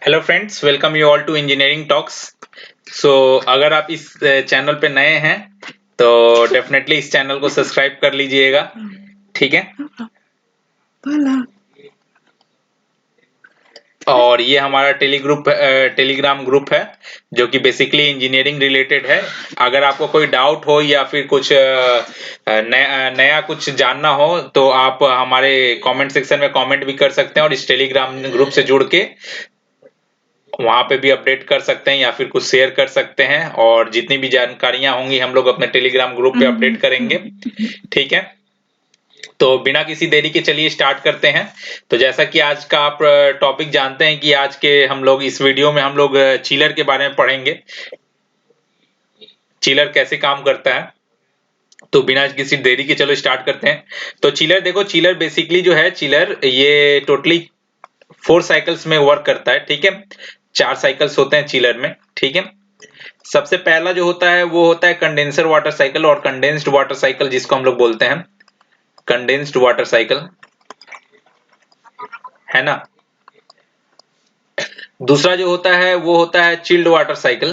Hello friends, welcome you all to engineering talks. So अगर आप इस चैनल पे नए हैं तो डेफिनेटली इस चैनल को सब्सक्राइब कर लीजिएगा, ठीक है। और ये हमारा टेलीग्राम ग्रुप है जो कि बेसिकली इंजीनियरिंग रिलेटेड है। अगर आपको कोई डाउट हो या फिर कुछ नया कुछ जानना हो तो आप हमारे कमेंट सेक्शन में कमेंट भी कर सकते हैं और इस टेलीग्राम ग्रुप से जुड़ के वहां पे भी अपडेट कर सकते हैं या फिर कुछ शेयर कर सकते हैं। और जितनी भी जानकारियां होंगी हम लोग अपने टेलीग्राम ग्रुप पे अपडेट करेंगे, ठीक है। तो बिना किसी देरी के चलिए स्टार्ट करते हैं। तो जैसा कि आज का आप टॉपिक जानते हैं कि आज के हम लोग इस वीडियो में हम लोग चिलर के बारे में पढ़ेंगे, चिलर कैसे काम करता है। तो बिना किसी देरी के चलो स्टार्ट करते हैं। तो चिलर देखो, चिलर बेसिकली जो है, चिलर ये टोटली 4 साइकिल्स में वर्क करता है, ठीक है। 4 साइकिल्स होते हैं चिलर में, ठीक है। सबसे पहला जो होता है वो होता है कंडेंसर वाटर साइकिल और कंडेंस्ड वाटर साइकिल, जिसको हम लोग बोलते हैं कंडेंस्ड वाटर साइकिल, है ना। दूसरा जो होता है वो होता है चिल्ड वाटर साइकिल।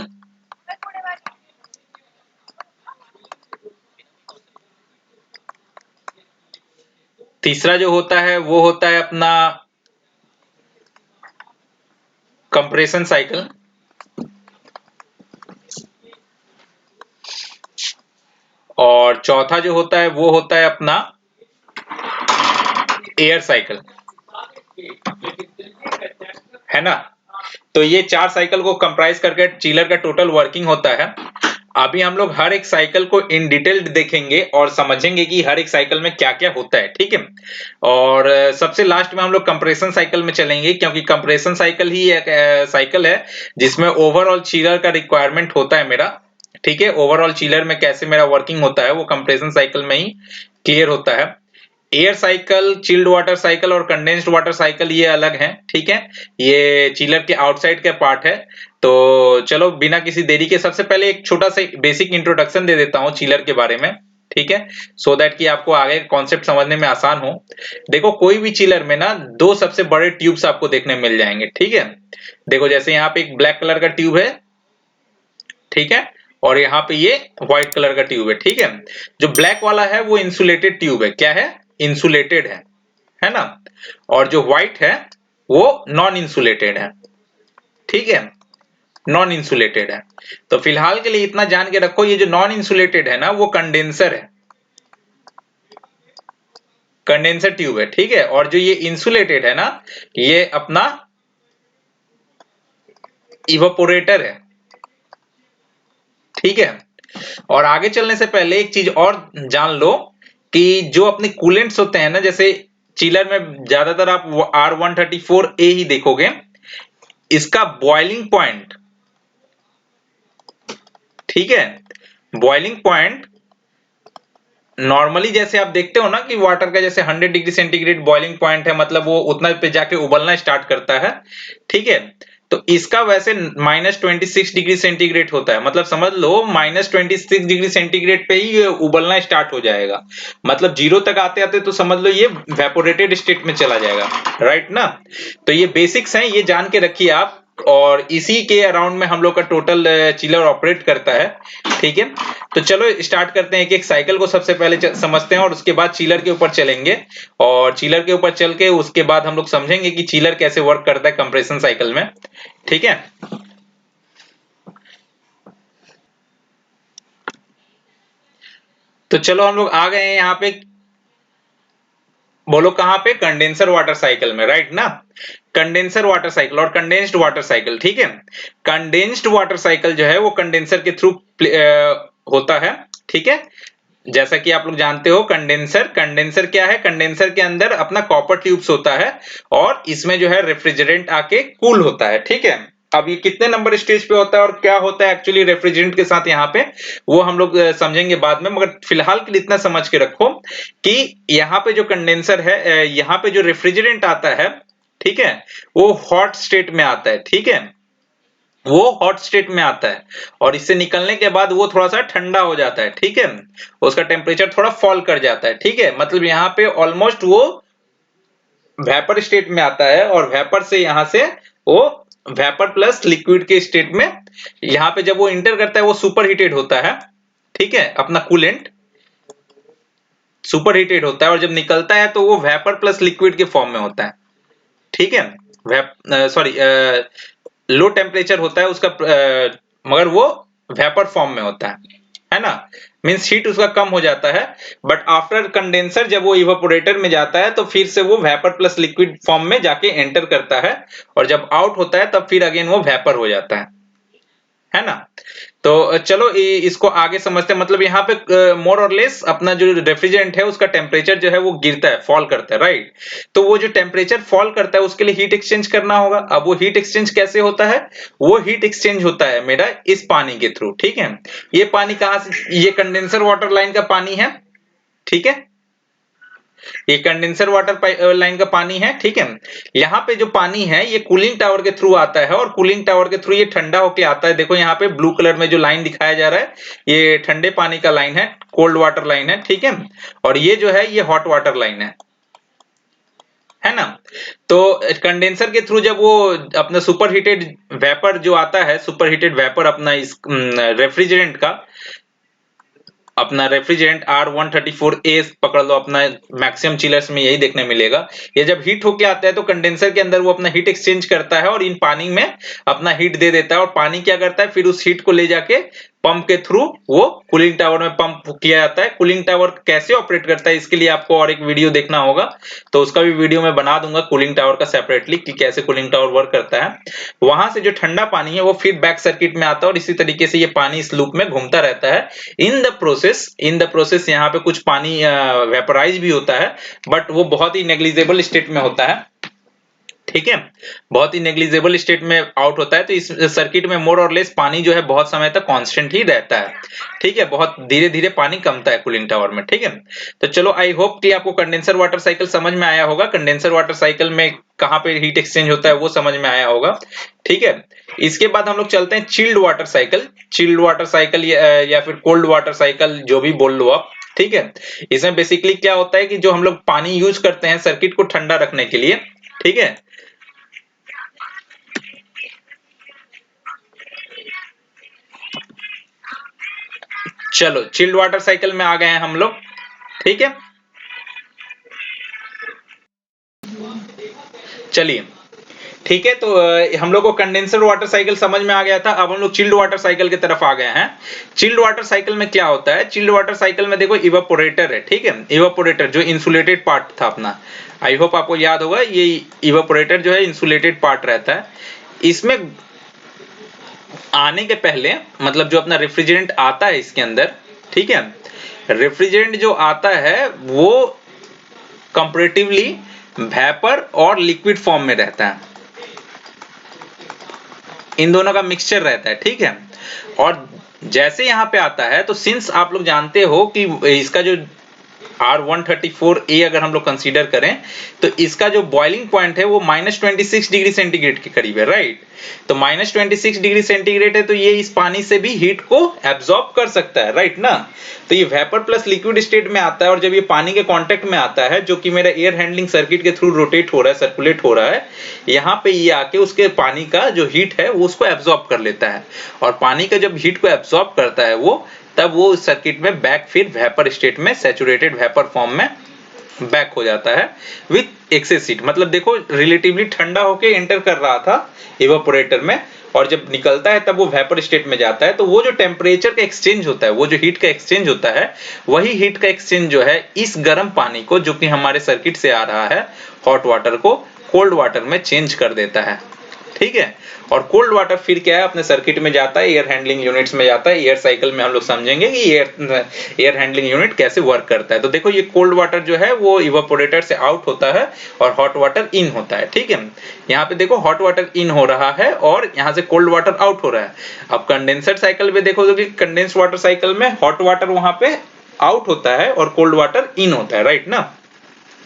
तीसरा जो होता है वो होता है अपना कंप्रेशन साइकिल। और चौथा जो होता है वो होता है अपना एयर साइकिल, है ना। तो ये 4 साइकिल को कंप्राइज करके चिलर का टोटल वर्किंग होता है। अभी हम लोग हर एक साइकिल को इन डिटेल देखेंगे और समझेंगे कि हर एक साइकिल में क्या क्या होता है, ठीक है। और सबसे लास्ट में हम लोग कंप्रेशन साइकिल में चलेंगे, क्योंकि कंप्रेशन साइकिल ही एक साइकिल है जिसमें ओवरऑल चिलर का रिक्वायरमेंट होता है मेरा, ठीक है। ओवरऑल चिलर में कैसे मेरा वर्किंग होता है वो कंप्रेशन साइकिल में ही क्लियर होता है। Air cycle, chilled water cycle और कंडेंस्ड वाटर साइकिल ये अलग हैं, ठीक है। ये चिलर के आउटसाइड का पार्ट है। तो चलो बिना किसी देरी के सबसे पहले एक छोटा सा बेसिक इंट्रोडक्शन दे देता हूँ चिलर के बारे में, ठीक है। सो दैट कि आपको आगे कॉन्सेप्ट समझने में आसान हो। देखो, कोई भी चिलर में ना 2 सबसे बड़े ट्यूब्स आपको देखने मिल जाएंगे, ठीक है। देखो, जैसे यहाँ पे एक ब्लैक कलर का ट्यूब है, ठीक है। और यहाँ पे ये व्हाइट कलर का ट्यूब है, ठीक है। जो ब्लैक वाला है वो इंसुलेटेड ट्यूब है, क्या है, इंसुलेटेड है ना। और जो व्हाइट है वो नॉन इंसुलेटेड है, ठीक है, नॉन इंसुलेटेड है। तो फिलहाल के लिए इतना जान के रखो, ये जो नॉन इंसुलेटेड है ना वो कंडेंसर है, कंडेंसर ट्यूब है, ठीक है। और जो ये इंसुलेटेड है ना ये अपना इवापोरेटर है, ठीक है। और आगे चलने से पहले एक चीज और जान लो कि जो अपने कूलेंट्स होते हैं ना, जैसे चिलर में ज्यादातर आप R134A ही देखोगे, इसका बॉइलिंग पॉइंट, ठीक है, बॉइलिंग पॉइंट नॉर्मली जैसे आप देखते हो ना कि वाटर का जैसे 100 डिग्री सेंटीग्रेड बॉइलिंग पॉइंट है, मतलब वो उतना पे जाके उबलना स्टार्ट करता है, ठीक है। तो इसका वैसे -26 डिग्री सेंटीग्रेड होता है, मतलब समझ लो -26 डिग्री सेंटीग्रेड पे ही ये उबलना स्टार्ट हो जाएगा। मतलब 0 तक आते आते तो समझ लो ये वेपोरेटेड स्टेट में चला जाएगा, राइट ना। तो ये बेसिक्स हैं, ये जान के रखिए आप। और इसी के अराउंड में हम लोग का टोटल चिलर ऑपरेट करता है, ठीक है। तो चलो स्टार्ट करते हैं, एक एक साइकिल को सबसे पहले समझते हैं और उसके बाद चिलर के ऊपर चलेंगे। और चिलर के ऊपर चल के उसके बाद हम लोग समझेंगे कि चिलर कैसे वर्क करता है कंप्रेशन साइकिल में, ठीक है। तो चलो हम लोग आ गए हैं यहाँ पे, बोलो कहां पे, कंडेंसर वाटर साइकिल में, राइट ना। कंडेंसर वाटर साइकिल और कंडेंस्ड वाटर साइकिल, ठीक है। कंडेंस्ड वाटर साइकिल जो है वो कंडेंसर के थ्रू होता है, ठीक है। जैसा कि आप लोग जानते हो कंडेंसर, कंडेंसर क्या है, कंडेंसर के अंदर अपना कॉपर ट्यूब्स होता है और इसमें जो है रेफ्रिजरेंट आके कूल होता है, ठीक है। अब ये कितने नंबर स्टेज पे होता है और क्या होता है एक्चुअली रेफ्रिजरेंट के साथ यहाँ पे, वो हम लोग समझेंगे बाद में। मगर फिलहाल के लिए इतना समझ के रखो कि यहाँ पे जो कंडेंसर है, यहाँ पे जो रेफ्रिजरेंट आता है, ठीक है, वो हॉट स्टेट में आता है, ठीक है, वो हॉट स्टेट में आता है। और इससे निकलने के बाद वो थोड़ा सा ठंडा हो जाता है, ठीक है, उसका टेम्परेचर थोड़ा फॉल कर जाता है, ठीक है। मतलब यहाँ पे ऑलमोस्ट वो वेपर स्टेट में आता है और वेपर से यहाँ से वो वेपर प्लस लिक्विड के स्टेट में, यहाँ पे जब वो इंटर करता है वो सुपर हीटेड होता है, ठीक है, अपना कूलेंट सुपर हीटेड होता है, और जब निकलता है तो वो वेपर प्लस लिक्विड के फॉर्म में होता है, ठीक है, सॉरी लो टेम्परेचर होता है उसका, मगर वो वेपर फॉर्म में होता है ना, मींस हीट उसका कम हो जाता है। बट आफ्टर कंडेंसर जब वो इवापोरेटर में जाता है तो फिर से वो वेपर प्लस लिक्विड फॉर्म में जाके एंटर करता है, और जब आउट होता है तब फिर अगेन वो वेपर हो जाता है ना। तो चलो इसको आगे समझते हैं। मतलब यहाँ पे मोर और लेस अपना जो रेफ्रिजरेंट है उसका टेम्परेचर जो है वो गिरता है, फॉल करता है, राइट। तो वो जो टेम्परेचर फॉल करता है उसके लिए हीट एक्सचेंज करना होगा। अब वो हीट एक्सचेंज कैसे होता है? वो हीट एक्सचेंज होता है मेरा इस पानी के थ्रू, ठीक है। ये पानी कहाँ से? ये कंडेंसर वाटर लाइन का पानी है, ठीक है, ये कंडेंसर वाटर लाइन का पानी है, ठीक है। यहाँ पे जो पानी है ये कूलिंग टावर के थ्रू आता है, और कूलिंग टावर के थ्रू ये ठंडा होके आता है। देखो यहाँ पे ब्लू कलर में जो लाइन दिखाया जा रहा है ये ठंडे पानी का लाइन है, कोल्ड वाटर लाइन है, ठीक है। और ये जो है ये हॉट वाटर लाइन है ना। तो कंडेंसर के थ्रू जब वो अपना सुपर हीटेड वेपर जो आता है, सुपर हीटेड वेपर अपना इस रेफ्रिजरेंट का, अपना रेफ्रिजरेंट R134A पकड़ लो, अपना मैक्सिमम चिलर्स में यही देखने मिलेगा। ये जब हीट होके आता है तो कंडेंसर के अंदर वो अपना हीट एक्सचेंज करता है और इन पानी में अपना हीट दे देता है, और पानी क्या करता है फिर उस हीट को ले जाके पंप के थ्रू वो कूलिंग टावर में पंप किया जाता है। कूलिंग टावर कैसे ऑपरेट करता है इसके लिए आपको और एक वीडियो देखना होगा, तो उसका भी वीडियो मैं बना दूंगा कूलिंग टावर का सेपरेटली, कि कैसे कूलिंग टावर वर्क करता है। वहां से जो ठंडा पानी है वो फिर बैक सर्किट में आता है, और इसी तरीके से ये पानी इस लूप में घूमता रहता है। इन द प्रोसेस यहाँ पे कुछ पानी वेपराइज भी होता है, बट वो बहुत ही नेग्लिजिबल स्टेट में होता है, ठीक है, बहुत ही नेग्लिजिबल स्टेट में आउट होता है। तो इस सर्किट में मोर और लेस पानी जो है बहुत समय तक कांस्टेंट ही रहता है, ठीक है, बहुत धीरे धीरे पानी कमता है कूलिंग टावर में, ठीक है। तो चलो आई होप कि आपको कंडेंसर वाटर साइकिल समझ में आया होगा, कंडेंसर वाटर साइकिल में कहाँ पे हीट एक्सचेंज होता है वो समझ में आया होगा, ठीक है। इसके बाद हम लोग चलते हैं chilled water cycle. Chilled water cycle या फिर कोल्ड वाटर साइकिल, जो भी बोल लो आप, ठीक है। इसमें बेसिकली क्या होता है कि जो हम लोग पानी यूज करते हैं सर्किट को ठंडा रखने के लिए, ठीक है, चलो चिल्ड वाटर साइकिल में आ गए हैं हम लोग, ठीक है। चलिए ठीक है, तो हम लोग को कंडेंसर वाटर साइकिल समझ में आ गया था। अब हम लोग चिल्ड वाटर साइकिल की तरफ आ गए हैं। चिल्ड वाटर साइकिल में क्या होता है? चिल्ड वाटर साइकिल में देखो इवापोरेटर है, ठीक है, इवापोरेटर जो इंसुलेटेड पार्ट था अपना, आई होप आपको याद होगा, ये इवापोरेटर जो है इंसुलेटेड पार्ट रहता है। इसमें आने के पहले, मतलब जो अपना रेफ्रिजरेंट आता है इसके अंदर, ठीक है, रेफ्रिजरेंट जो आता है वो कंपैरेटिवली वेपर और लिक्विड फॉर्म में रहता है, इन दोनों का मिक्सचर रहता है, ठीक है। और जैसे यहाँ पे आता है तो सिंस आप लोग जानते हो कि इसका जो R134A अगर हम लोग कंसीडर करें तो इसका जो बॉइलिंग पॉइंट है वो -26 डिग्री सेंटीग्रेड के करीब है, राइट। तो -26 डिग्री सेंटीग्रेड है तो ये इस पानी से भी हीट को एब्जॉर्ब कर सकता है, राइट ना। तो ये वेपर प्लस लिक्विड स्टेट में आता है, और जब ये पानी के कांटेक्ट में आता है, जो कि मेरा एयर हैंडलिंग सर्किट के थ्रू रोटेट हो रहा है, सर्कुलेट हो रहा है, यहाँ पे ये आके उसके पानी का जो हीट है वो उसको एब्जॉर्ब कर लेता है, और पानी का जब हीट को एब्जॉर्ब करता है वो, तब वो उस सर्किट में बैक फिर वेपर स्टेट में, सैचुरेटेड वेपर फॉर्म में बैक हो जाता है विथ एक्सेस हीट। मतलब देखो रिलेटिवली ठंडा होके एंटर कर रहा था इवापोरेटर में, और जब निकलता है तब वो वेपर स्टेट में जाता है। तो वो जो टेम्परेचर का एक्सचेंज होता है, वो जो हीट का एक्सचेंज होता है, वही हीट का एक्सचेंज जो है इस गर्म पानी को, जो कि हमारे सर्किट से आ रहा है, हॉट वाटर को कोल्ड वाटर में चेंज कर देता है, ठीक है। और कोल्ड वाटर फिर क्या है, अपने सर्किट में जाता है, एयर हैंडलिंग यूनिट्स में जाता है। एयर साइकिल में हम लोग समझेंगे कि एयर हैंडलिंग यूनिट कैसे वर्क करता है। तो देखो ये कोल्ड वाटर जो है वो इवापोरेटर से आउट होता है और हॉट वाटर इन होता है, ठीक है। यहाँ पे देखो हॉट वाटर इन हो रहा है और यहाँ से कोल्ड वाटर आउट हो रहा है। अब कंडेंसर साइकिल में देखो तो कि कंडेंस वाटर साइकिल में हॉट वाटर वहां पे आउट होता है और कोल्ड वाटर इन होता है, राइट ना।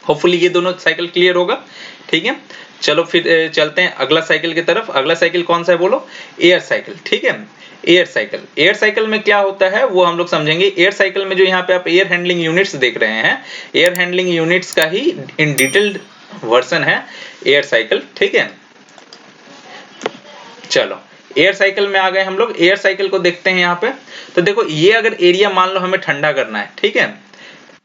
होपफुली ये दोनों साइकिल क्लियर होगा, ठीक है। चलो फिर चलते हैं अगला साइकिल की तरफ। अगला साइकिल कौन सा है बोलो? एयर साइकिल, ठीक है। एयर साइकिल, एयर साइकिल में क्या होता है वो हम लोग समझेंगे। एयर साइकिल में जो यहाँ पे आप एयर हैंडलिंग यूनिट्स देख रहे हैं, एयर हैंडलिंग यूनिट्स का ही इन डिटेल्ड वर्जन है एयर साइकिल, ठीक है। चलो एयर साइकिल में आ गए हम लोग। एयर साइकिल को देखते हैं यहाँ पे। तो देखो ये अगर एरिया मान लो हमें ठंडा करना है, ठीक है,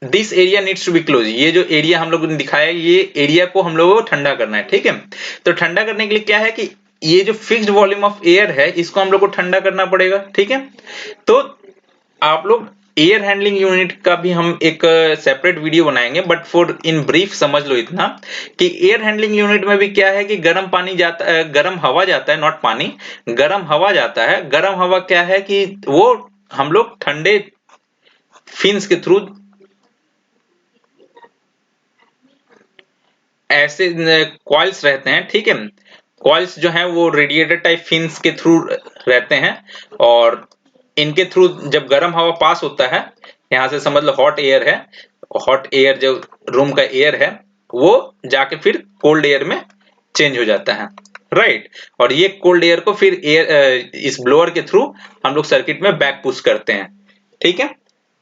this area needs to be close, ये जो एरिया हम लोग ने दिखाया ये एरिया को हम लोगों को ठंडा करना है, ठीक है। तो ठंडा करने के लिए क्या है कि ये जो फिक्स्ड वॉल्यूम ऑफ एयर है इसको हम लोग को ठंडा करना पड़ेगा, ठीक है। तो आप लोग एयर हैंडलिंग यूनिट का भी हम एक सेपरेट वीडियो बनाएंगे, बट फॉर इन ब्रीफ समझ लो इतना कि एयर हैंडलिंग यूनिट में भी क्या है कि गर्म पानी जाता है, गर्म हवा जाता है, नॉट पानी, गर्म हवा जाता है। गर्म हवा क्या है कि वो हम लोग ठंडे फिन्स के थ्रू ऐसे कॉइल्स रहते हैं, ठीक है, कॉइल्स जो हैं वो रेडिएटर टाइप फिन्स के थ्रू रहते हैं और इनके थ्रू जब गर्म हवा पास होता है, यहां से समझ लो हॉट एयर है, हॉट एयर जो रूम का एयर है वो जाके फिर कोल्ड एयर में चेंज हो जाता है, राइट। और ये कोल्ड एयर को फिर एयर इस ब्लोअर के थ्रू हम लोग सर्किट में बैक पुश करते हैं, ठीक है।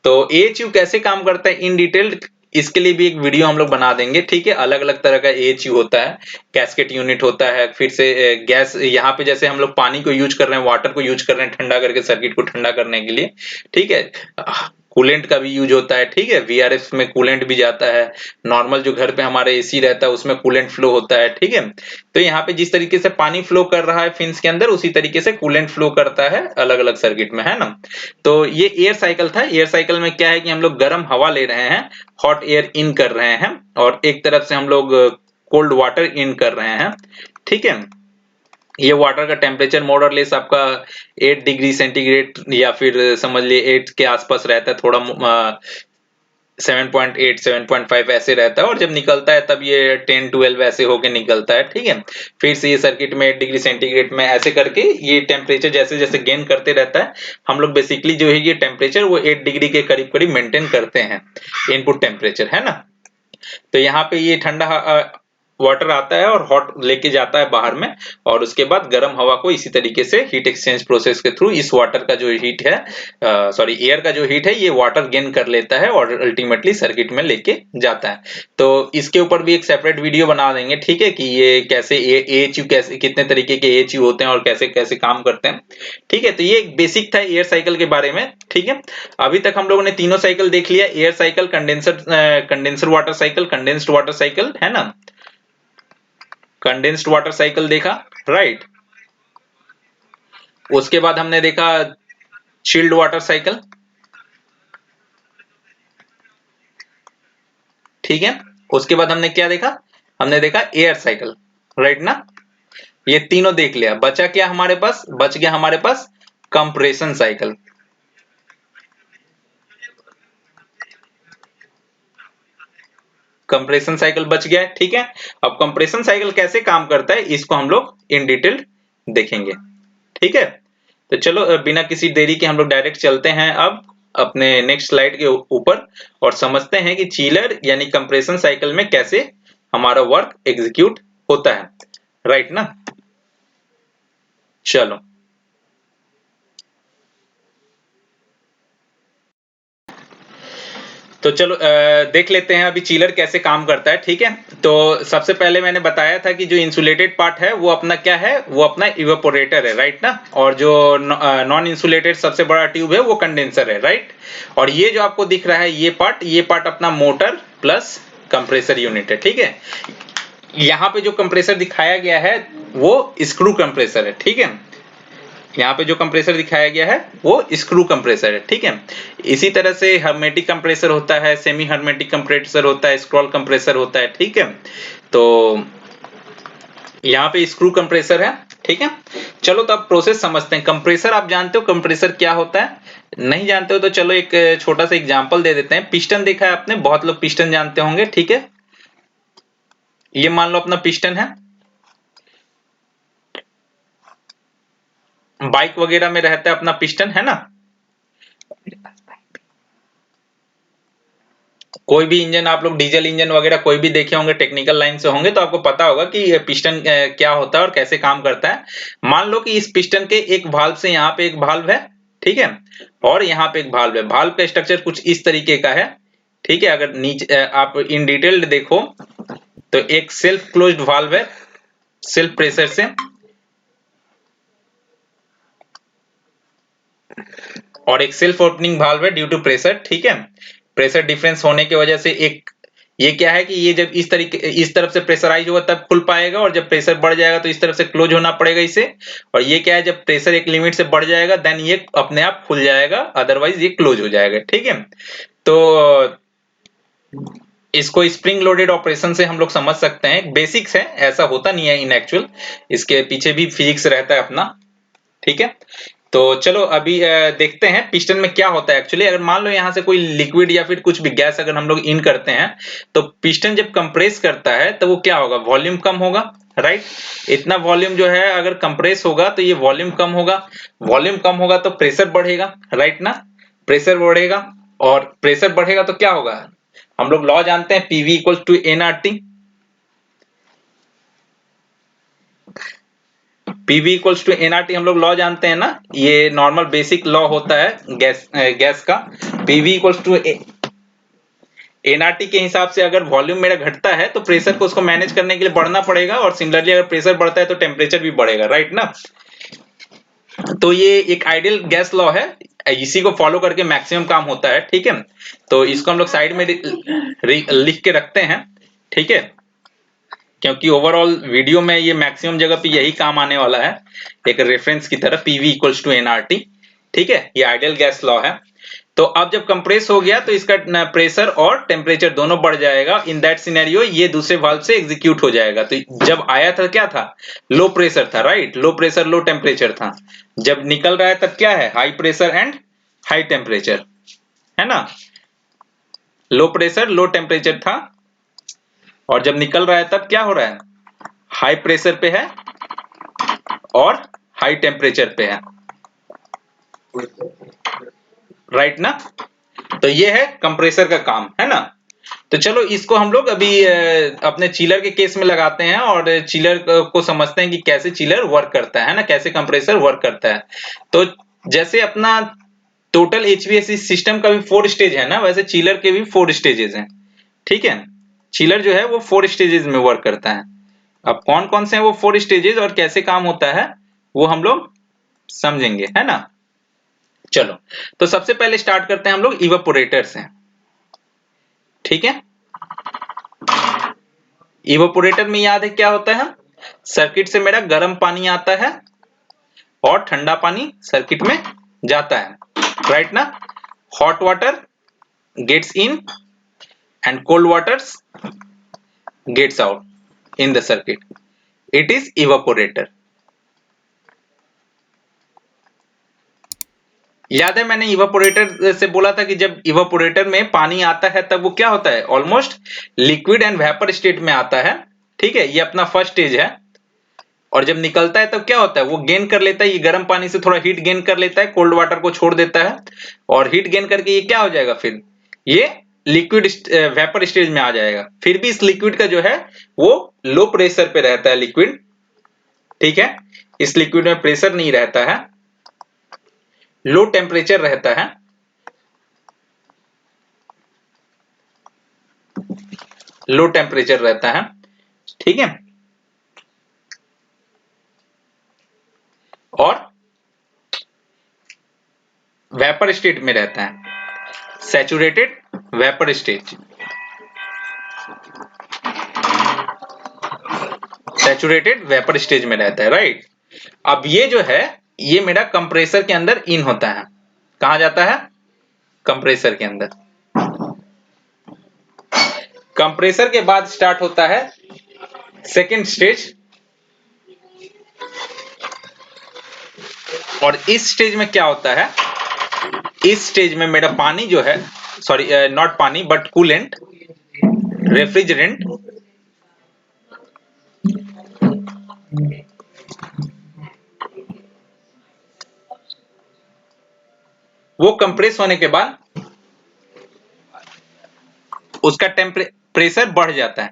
तो एएचयू कैसे काम करता है इन डिटेल, इसके लिए भी एक वीडियो हम लोग बना देंगे, ठीक है। अलग अलग तरह का एएचयू होता है, कैस्केट यूनिट होता है, फिर से गैस, यहाँ पे जैसे हम लोग पानी को यूज कर रहे हैं, वाटर को यूज कर रहे हैं ठंडा करके सर्किट को ठंडा करने के लिए, ठीक है। कूलेंट का भी यूज होता है, ठीक है, वीआरएफ में कूलेंट भी जाता है, नॉर्मल जो घर पे हमारे एसी रहता है उसमें कूलेंट फ्लो होता है, ठीक है। तो यहाँ पे जिस तरीके से पानी फ्लो कर रहा है फिन्स के अंदर उसी तरीके से कूलेंट फ्लो करता है अलग अलग सर्किट में, है ना। तो ये एयर साइकिल था। एयर साइकिल में क्या है कि हम लोग गर्म हवा ले रहे हैं, हॉट एयर इन कर रहे हैं और एक तरफ से हम लोग कोल्ड वाटर इन कर रहे हैं, ठीक है। ये वाटर का टेम्परेचर मोर और लेस आपका 8 डिग्री सेंटीग्रेड या फिर समझ लिए 8 के आसपास रहता है, थोड़ा 7.8 7.5 ऐसे रहता है और जब निकलता है तब ये 10-12 ऐसे होके निकलता है, ठीक है। फिर से ये सर्किट में 8 डिग्री सेंटीग्रेड में ऐसे करके ये टेम्परेचर जैसे जैसे गेन करते रहता है। हम लोग बेसिकली जो है ये टेम्परेचर वो 8 डिग्री के करीब करीब मेंटेन करते हैं, इनपुट टेम्परेचर, है ना। तो यहाँ पे ये ठंडा वाटर आता है और हॉट लेके जाता है बाहर में और उसके बाद गर्म हवा को इसी तरीके से हीट एक्सचेंज प्रोसेस के थ्रू इस वाटर का जो हीट है, सॉरी एयर का जो हीट है ये वाटर गेन कर लेता है और अल्टीमेटली सर्किट में लेके जाता है। तो इसके ऊपर भी एक सेपरेट वीडियो बना देंगे, ठीक है, कि ये कैसे एएचयू कैसे कितने तरीके के एएचयू होते हैं और कैसे कैसे काम करते हैं, ठीक है। तो ये एक बेसिक था एयर साइकिल के बारे में, ठीक है। अभी तक हम लोगों ने तीनों साइकिल देख लिया, air cycle, condenser water cycle, condensed water cycle, है ना, कंडेंस्ड वाटर साइकिल देखा, राइट। उसके बाद हमने देखा चिल्ड वाटर साइकिल, ठीक है। उसके बाद हमने क्या देखा, हमने देखा एयर साइकिल, राइट ना। ये तीनों देख लिया, बचा क्या हमारे पास, बच गया हमारे पास कंप्रेशन साइकिल। कंप्रेशन साइकिल बच गया है, ठीक है। अब कंप्रेशन साइकिल कैसे काम करता है इसको हम लोग इन डिटेल देखेंगे, ठीक है। तो चलो बिना किसी देरी के हम लोग डायरेक्ट चलते हैं अब अपने नेक्स्ट स्लाइड के ऊपर और समझते हैं कि चिलर यानी कंप्रेशन साइकिल में कैसे हमारा वर्क एग्जीक्यूट होता है, राइट ना। चलो तो चलो देख लेते हैं अभी चिलर कैसे काम करता है, ठीक है। तो सबसे पहले मैंने बताया था कि जो इंसुलेटेड पार्ट है वो अपना क्या है, वो अपना इवेपोरेटर है, राइट ना। और जो नॉन इंसुलेटेड सबसे बड़ा ट्यूब है वो कंडेंसर है, राइट। और ये जो आपको दिख रहा है ये पार्ट अपना मोटर प्लस कंप्रेसर यूनिट है, ठीक है। यहाँ पे जो कंप्रेसर दिखाया गया है वो स्क्रू कंप्रेसर है, ठीक है। यहाँ पे जो कंप्रेसर दिखाया गया है वो स्क्रू कंप्रेसर है, ठीक है। इसी तरह से हर्मेटिक कंप्रेसर होता है, सेमी हर्मेटिक कंप्रेसर होता है, स्क्रॉल कंप्रेसर होता है, ठीक है। तो यहाँ पे स्क्रू कंप्रेसर है, ठीक है। चलो तो अब प्रोसेस समझते हैं। कंप्रेसर आप जानते हो कंप्रेसर क्या होता है, नहीं जानते हो तो चलो एक छोटा सा एग्जांपल दे देते हैं। पिस्टन देखा है आपने, बहुत लोग पिस्टन जानते होंगे, ठीक है। ये मान लो अपना पिस्टन है, बाइक वगैरह में रहता है अपना पिस्टन, है ना। कोई भी इंजन आप लोग डीजल इंजन वगैरह कोई भी देखे होंगे, टेक्निकल लाइन से होंगे तो आपको पता होगा कि ये पिस्टन क्या होता है और कैसे काम करता है। मान लो कि इस पिस्टन के एक वाल्व से यहाँ पे एक वाल्व है, ठीक है, और यहाँ पे एक वाल्व है। वाल्व का स्ट्रक्चर कुछ इस तरीके का है, ठीक है। अगर नीचे आप इन डिटेल्ड देखो तो एक सेल्फ क्लोज्ड वाल्व है, सेल्फ प्रेशर से, और एक सेल्फ ओपनिंग वाल्व है ड्यू टू प्रेशर, ठीक है। प्रेशर डिफरेंस होने की वजह से एक ये क्या है कि ये जब इस तरफ से प्रेशराइज होगा तब खुल पाएगा, और जब प्रेशर बढ़ जाएगा तो इस तरफ से क्लोज होना पड़ेगा इसे। और ये क्या है, जब प्रेशर एक लिमिट से बढ़ जाएगा देन ये अपने आप खुल जाएगा, अदरवाइज ये क्लोज हो जाएगा, ठीक है। तो इसको स्प्रिंग लोडेड ऑपरेशन से हम लोग समझ सकते हैं, बेसिक्स है, ऐसा होता नहीं है इन एक्चुअल, इसके पीछे भी फिजिक्स रहता है अपना, ठीक है। तो चलो अभी देखते हैं पिस्टन में क्या होता है एक्चुअली। अगर मान लो यहाँ से कोई लिक्विड या फिर कुछ भी गैस अगर हम लोग इन करते हैं, तो पिस्टन जब कंप्रेस करता है तो वो क्या होगा, वॉल्यूम कम होगा, राइट। इतना वॉल्यूम जो है अगर कंप्रेस होगा तो ये वॉल्यूम कम होगा, वॉल्यूम कम होगा तो प्रेशर बढ़ेगा, राइट ना। प्रेशर बढ़ेगा, और प्रेशर बढ़ेगा तो क्या होगा, हम लोग लॉ जानते हैं, PV equal to NRT. PV equals to NRT हम लोग लॉ जानते हैं ना, ये नॉर्मल बेसिक लॉ होता है गैस का। पीवी इक्वल्स टू एनआरटी के हिसाब से अगर वॉल्यूम मेरा घटता है तो प्रेशर को उसको मैनेज करने के लिए बढ़ना पड़ेगा, और सिमिलरली अगर प्रेशर बढ़ता है तो टेम्परेचर भी बढ़ेगा, राइट ना। तो ये एक आइडियल गैस लॉ है, इसी को फॉलो करके मैक्सिमम काम होता है, ठीक है। तो इसको हम लोग साइड में लिख के रखते हैं, ठीक है, क्योंकि ओवरऑल वीडियो में ये मैक्सिमम जगह पे यही काम आने वाला है, एक रेफरेंस की तरह, पीवी इक्वल्स टू एनआरटी, ठीक है। ये आइडियल गैस लॉ है। तो अब जब कंप्रेस हो गया तो इसका प्रेशर और टेम्परेचर दोनों बढ़ जाएगा, इन दैट सिनेरियो ये दूसरे वाल्व से एग्जीक्यूट हो जाएगा। तो जब आया था क्या था, लो प्रेशर था, right, low pressure low temperature था। जब निकल रहा है तब क्या है, high pressure and high temperature, है ना। लो प्रेशर लो टेम्परेचर था, और जब निकल रहा है तब क्या हो रहा है, हाई प्रेशर पे है और हाई टेम्परेचर पे है, राइट ना। तो ये है कंप्रेसर का काम, है ना। तो चलो इसको हम लोग अभी अपने चिलर के केस में लगाते हैं, और चिलर को समझते हैं कि कैसे चिलर वर्क करता है ना, कैसे कंप्रेसर वर्क करता है। तो जैसे अपना टोटल एचवीएसी सिस्टम का भी 4 स्टेज है ना, वैसे चिलर के भी 4 स्टेजेस हैं, ठीक है। चिलर जो है वो 4 स्टेजेस में वर्क करता है। अब कौन कौन से हैं वो 4 स्टेजेस और कैसे काम होता है वो हम लोग समझेंगे, है ना। चलो, तो सबसे पहले स्टार्ट करते हैं हम लोग इवापोरेटर से, ठीक है। इवापोरेटर में याद है क्या होता है, सर्किट से मेरा गर्म पानी आता है और ठंडा पानी सर्किट में जाता है, राइट ना। Hot water gets in and cold waters gets out in the circuit, it is evaporator. याद है मैंने इवापोरेटर से बोला था कि जब इवापोरेटर में पानी आता है तब वो क्या होता है, almost liquid and vapour state में आता है, ठीक है। ये अपना फर्स्ट स्टेज है। और जब निकलता है तब क्या होता है, वो गेन कर लेता है, ये गर्म पानी से थोड़ा हीट गेन कर लेता है, कोल्ड वाटर को छोड़ देता है, और हीट गेन करके ये क्या हो जाएगा, फिर ये लिक्विड वेपर स्टेज में आ जाएगा। फिर भी इस लिक्विड का जो है वो लो प्रेशर पे रहता है लिक्विड, ठीक है। इस लिक्विड में प्रेशर नहीं रहता है, लो टेम्परेचर रहता है, लो टेम्परेचर रहता है, ठीक है। और वेपर स्टेट में रहता है, saturated vapour stage, saturated vapour stage में रहता है, राइट। अब ये जो है ये मेरा कंप्रेसर के अंदर इन होता है, कहा जाता है, कंप्रेसर के अंदर। कंप्रेसर के बाद स्टार्ट होता है सेकेंड स्टेज, और इस स्टेज में क्या होता है, इस स्टेज में मेरा पानी जो है, सॉरी नॉट पानी बट कूलेंट, रेफ्रिजरेंट, वो कंप्रेस होने के बाद उसका टेम्परेचर बढ़ जाता है,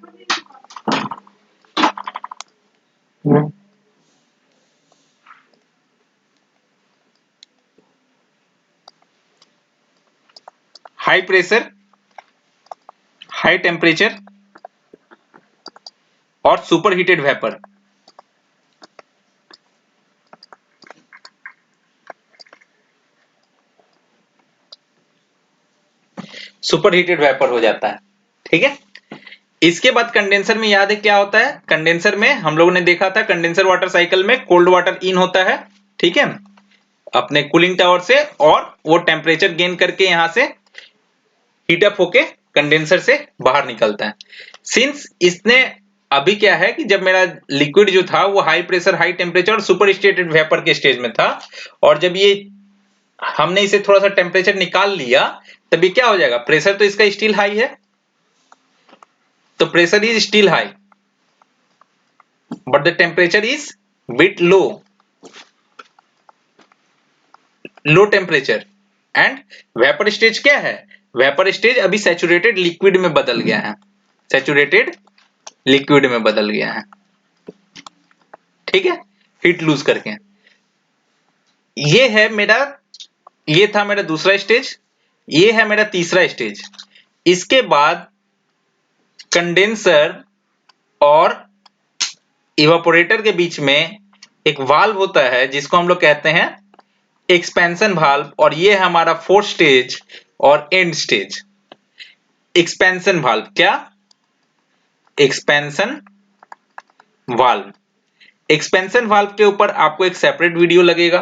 हाई प्रेशर, हाई टेम्परेचर और super heated vapour, super heated vapour हो जाता है। ठीक है, इसके बाद कंडेंसर में याद है क्या होता है? कंडेंसर में हम लोगों ने देखा था कंडेंसर वाटर साइकिल में कोल्ड वाटर इन होता है, ठीक है, अपने कूलिंग टावर से, और वो टेम्परेचर गेन करके यहां से हीट अप होके कंडेंसर से बाहर निकलता है। सिंस इसने अभी क्या है कि जब मेरा लिक्विड जो था वो हाई प्रेशर हाई टेम्परेचर और सुपर स्टेटेड वेपर के स्टेज में था, और जब ये हमने इसे थोड़ा सा टेम्परेचर निकाल लिया, तब ये क्या हो जाएगा? प्रेशर तो इसका स्टिल हाई है, तो pressure is still high but the temperature is bit low temperature, and vapour stage क्या है? वेपर स्टेज अभी सैचुरेटेड लिक्विड में बदल गया है, सैचुरेटेड लिक्विड में बदल गया है। ठीक है, हीट लूज करके। ये था मेरा दूसरा स्टेज, ये है मेरा तीसरा स्टेज। इसके बाद कंडेंसर और इवापोरेटर के बीच में एक वाल्व होता है जिसको हम लोग कहते हैं एक्सपेंशन वाल्व, और ये है हमारा फोर्थ स्टेज और एंड स्टेज। एक्सपेंशन वाल्व क्या? Expansion valve. एक्सपेंशन वाल्व के ऊपर आपको एक सेपरेट वीडियो लगेगा,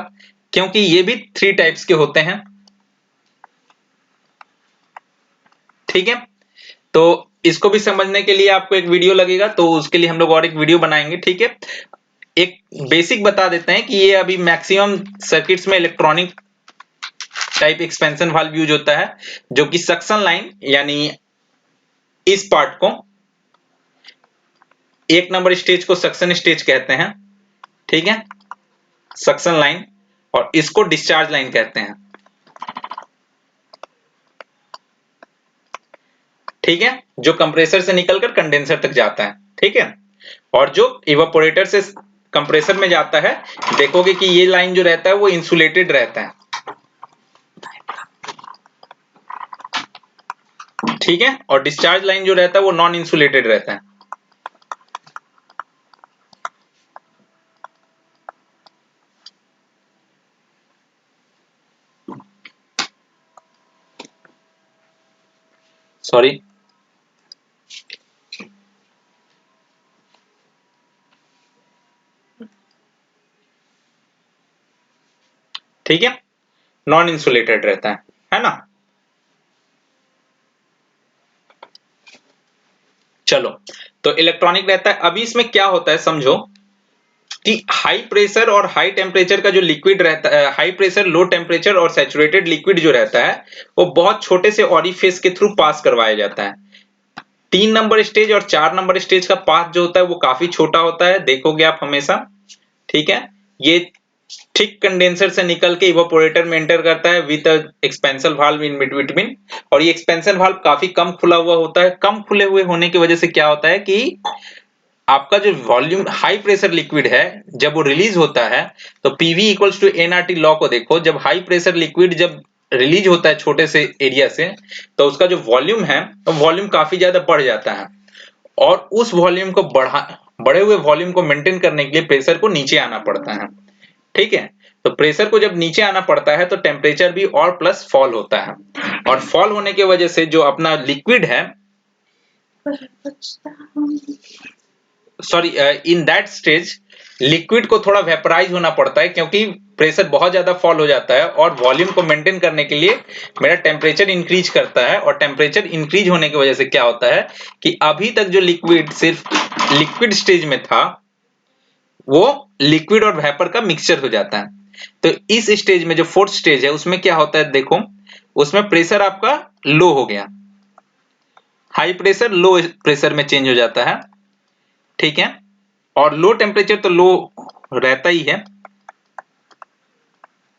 क्योंकि ये भी 3 टाइप्स के होते हैं। ठीक है, तो इसको भी समझने के लिए आपको एक वीडियो लगेगा, तो उसके लिए हम लोग और एक वीडियो बनाएंगे। ठीक है, एक बेसिक बता देते हैं कि ये अभी मैक्सिमम सर्किट्स में electronic type expansion valve use होता है, जो कि सक्शन लाइन यानी इस पार्ट को, एक नंबर स्टेज को सक्शन स्टेज कहते हैं। ठीक है, सक्शन लाइन, और इसको डिस्चार्ज लाइन कहते हैं। ठीक है, जो कंप्रेसर से निकलकर कंडेंसर तक जाता है। ठीक है, और जो इवापोरेटर से कंप्रेसर में जाता है, देखोगे कि ये लाइन जो रहता है वो इंसुलेटेड रहता है। ठीक है, और डिस्चार्ज लाइन जो रहता है वो नॉन इंसुलेटेड रहता है। सॉरी, ठीक है, नॉन इंसुलेटेड रहता है ना। चलो, तो इलेक्ट्रॉनिक रहता है। अभी इसमें क्या होता है समझो कि हाई प्रेशर और हाई टेम्परेचर का जो लिक्विड रहता है, हाई प्रेशर लो टेम्परेचर और सैचुरेटेड लिक्विड जो रहता है, वो बहुत छोटे से ऑरिफिस के थ्रू पास करवाया जाता है। 3 नंबर स्टेज और 4 नंबर स्टेज का पाथ जो होता है वो काफी छोटा होता है, देखोगे आप हमेशा। ठीक है, ये थिक कंडेंसर से निकल के इवापोरेटर में एंटर करता है with expansion valve in between, और ये एक्सपेंशन वाल्व काफी कम खुला हुआ होता है। कम खुले हुए होने की वजह से क्या होता है कि आपका जो वॉल्यूम हाई प्रेशर लिक्विड है, जब वो रिलीज होता है, तो PV equals to NRT law को देखो। जब हाई प्रेशर लिक्विड जब रिलीज होता है छोटे से एरिया से, तो उसका जो वॉल्यूम है, तो वॉल्यूम काफी ज्यादा बढ़ जाता है, और उस वॉल्यूम को बढ़े हुए वॉल्यूम को मेंटेन करने के लिए प्रेशर को नीचे आना पड़ता है। ठीक है, तो प्रेशर को जब नीचे आना पड़ता है तो टेम्परेचर भी और प्लस फॉल होता है, और फॉल होने की वजह से जो अपना लिक्विड है, sorry, in that stage liquid को थोड़ा वेपराइज होना पड़ता है, क्योंकि प्रेशर बहुत ज्यादा फॉल हो जाता है, और वॉल्यूम को मेंटेन करने के लिए मेरा टेम्परेचर इंक्रीज करता है। और टेम्परेचर इंक्रीज होने की वजह से क्या होता है कि अभी तक जो लिक्विड सिर्फ लिक्विड स्टेज में था, वो लिक्विड और वेपर का मिक्सचर हो जाता है। तो इस स्टेज में जो फोर्थ स्टेज है उसमें क्या होता है देखो, उसमें प्रेशर आपका लो हो गया, हाई प्रेशर लो प्रेशर में चेंज हो जाता है। ठीक है, और लो टेम्परेचर तो लो रहता ही है,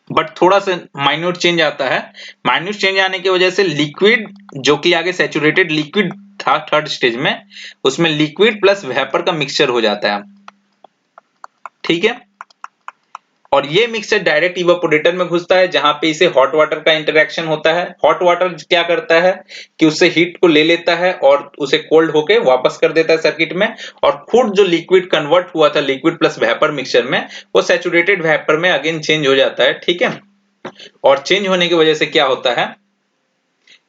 बट थोड़ा सा माइन्यूट चेंज आता है। माइन्यूट चेंज आने की वजह से लिक्विड जो कि आगे सैचुरेटेड लिक्विड था थर्ड स्टेज में, उसमें लिक्विड प्लस वेपर का मिक्सचर हो जाता है। ठीक है, और ये मिक्सचर डायरेक्ट इवापोरेटर में घुसता है, जहां पे इसे हॉट वाटर का इंटरेक्शन होता है। हॉट वाटर क्या करता है कि उससे हीट को ले लेता है और उसे कोल्ड होके वापस कर देता है सर्किट में, और खुद जो लिक्विड कन्वर्ट हुआ था लिक्विड प्लस वेपर मिक्सचर में, वो सैचुरेटेड वेपर में अगेन चेंज हो जाता है। ठीक है, और चेंज होने की वजह से क्या होता है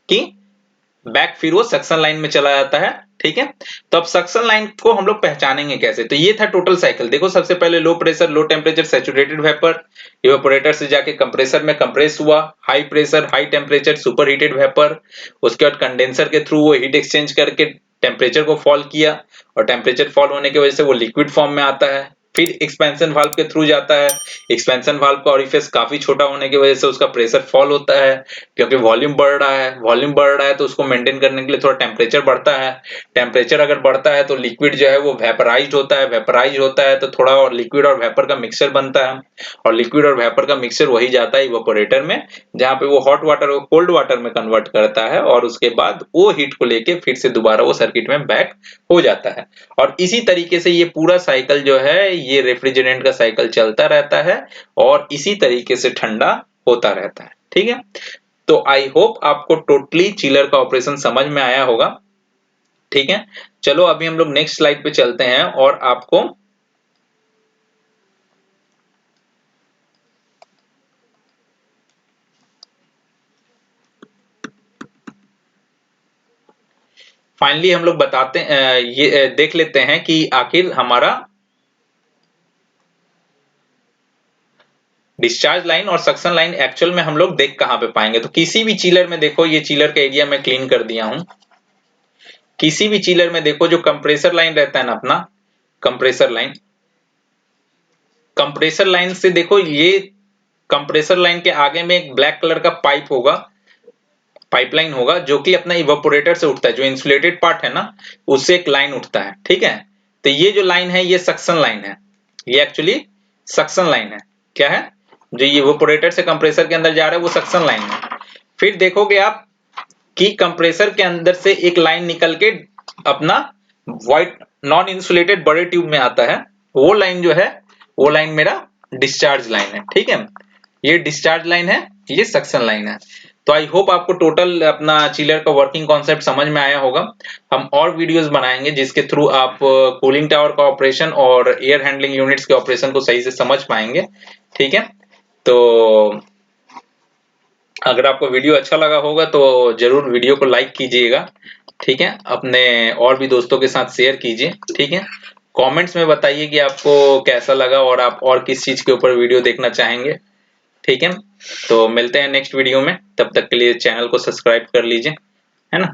कि बैक फिर वो सक्शन लाइन में चला जाता है। ठीक है, तो अब सक्शन लाइन को हम लोग पहचानेंगे कैसे? तो ये था टोटल साइकिल। देखो सबसे पहले low pressure low temperature saturated vapour, evaporator से जाके कंप्रेसर में कंप्रेस हुआ, high pressure high temperature super heated vapour, उसके बाद कंडेंसर के थ्रू वो हीट एक्सचेंज करके टेम्परेचर को फॉल किया, और टेम्परेचर फॉल होने की वजह से वो लिक्विड फॉर्म में आता है। फिर एक्सपेंशन वाल्व के थ्रू जाता है, एक्सपेंशन वाल्व का ओरिफिस काफी छोटा होने की वजह से उसका प्रेशर फॉल होता है, क्योंकि वॉल्यूम बढ़ रहा है। वॉल्यूम बढ़ रहा है तो उसको मेंटेन करने के लिए थोड़ा टेम्परेचर बढ़ता है। टेम्परेचर अगर बढ़ता है तो लिक्विड जो है वो वेपराइज्ड होता है, वेपराइज होता है तो थोड़ा और लिक्विड और वेपर का मिक्सचर बनता है, और लिक्विड और वेपर का मिक्सचर वही जाता है इवेपोरेटर में, जहां पे वो हॉट वाटर को कोल्ड वाटर में कन्वर्ट करता है, और उसके बाद वो हीट को लेके फिर से दोबारा वो सर्किट में बैक हो जाता है। और इसी तरीके से ये पूरा साइकिल जो है ये रेफ्रिजरेंट का साइकिल चलता रहता है, और इसी तरीके से ठंडा होता रहता है। ठीक है, तो आई होप आपको टोटली चिलर का ऑपरेशन समझ में आया होगा। ठीक है, चलो अभी हम लोग नेक्स्ट स्लाइड पे चलते हैं और आपको फाइनली हम लोग बताते ये देख लेते हैं कि आखिर हमारा डिस्चार्ज लाइन और सक्शन लाइन एक्चुअल में हम लोग देख कहां पे पाएंगे। तो किसी भी चिलर में देखो, ये चिलर का एरिया मैं क्लीन कर दिया हूं। किसी भी चिलर में देखो जो कंप्रेसर लाइन रहता है ना अपना, कंप्रेसर लाइन, कंप्रेसर लाइन से देखो ये कंप्रेसर लाइन के आगे में एक ब्लैक कलर का पाइप होगा, पाइपलाइन होगा, जो कि अपना इवेपोरेटर से उठता है, जो इंसुलेटेड पार्ट है ना उससे एक लाइन उठता है। ठीक है, तो ये जो लाइन है ये सक्शन लाइन है, ये एक्चुअली सक्शन लाइन है। क्या है? जो ये इवेपोरेटर से कंप्रेसर के अंदर जा रहा है वो सक्शन लाइन है। फिर देखोगे आप कि कंप्रेसर के अंदर से एक लाइन निकल के अपना व्हाइट नॉन इंसुलेटेड बड़े ट्यूब में आता है, वो लाइन जो है वो लाइन मेरा डिस्चार्ज लाइन है। ठीक है, ये डिस्चार्ज लाइन है, ये सक्शन लाइन है। तो आई होप आपको टोटल अपना चिलर का वर्किंग कॉन्सेप्ट समझ में आया होगा। हम और वीडियोस बनाएंगे जिसके थ्रू आप कूलिंग टावर का ऑपरेशन और एयर हैंडलिंग यूनिट्स के ऑपरेशन को सही से समझ पाएंगे। ठीक है, तो अगर आपको वीडियो अच्छा लगा होगा तो जरूर वीडियो को लाइक कीजिएगा। ठीक है, अपने और भी दोस्तों के साथ शेयर कीजिए। ठीक है, कमेंट्स में बताइए कि आपको कैसा लगा और आप और किस चीज के ऊपर वीडियो देखना चाहेंगे। ठीक है, तो मिलते हैं नेक्स्ट वीडियो में, तब तक के लिए चैनल को सब्सक्राइब कर लीजिए, है ना।